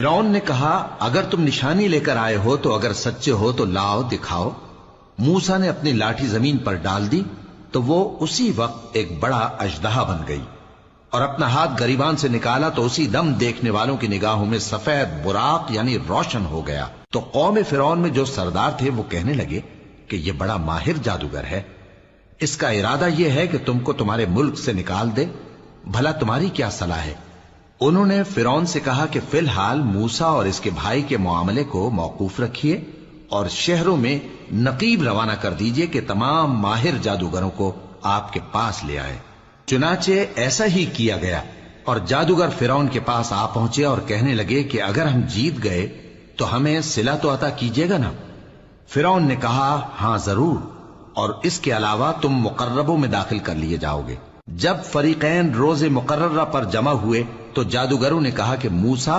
फिरौन ने कहा, अगर तुम निशानी लेकर आए हो तो अगर सच्चे हो तो लाओ, दिखाओ। मूसा ने अपनी लाठी जमीन पर डाल दी तो वो उसी वक्त एक बड़ा अजदहा बन गई और अपना हाथ गरीबान से निकाला तो उसी दम देखने वालों की निगाहों में सफेद बुराक यानी रोशन हो गया। तो कौम फिरौन में जो सरदार थे वो कहने लगे कि ये बड़ा माहिर जादूगर है, इसका इरादा यह है कि तुमको तुम्हारे मुल्क से निकाल दे। भला तुम्हारी क्या सलाह है? उन्होंने फिरौन से कहा कि फिलहाल मूसा और इसके भाई के मामले को मौकूफ रखिए और शहरों में नकीब रवाना कर दीजिए कि तमाम माहिर जादूगरों को आपके पास ले आए। चुनाचे ऐसा ही किया गया और जादूगर फिरौन के पास आ पहुंचे और कहने लगे कि अगर हम जीत गए तो हमें सिला तो अता कीजिएगा ना। फिरौन ने कहा, हां जरूर, और इसके अलावा तुम मुकर्रबों में दाखिल कर लिए जाओगे। जब फरीकैन रोजे मुकर्ररा पर जमा हुए तो जादूगरों ने कहा कि मूसा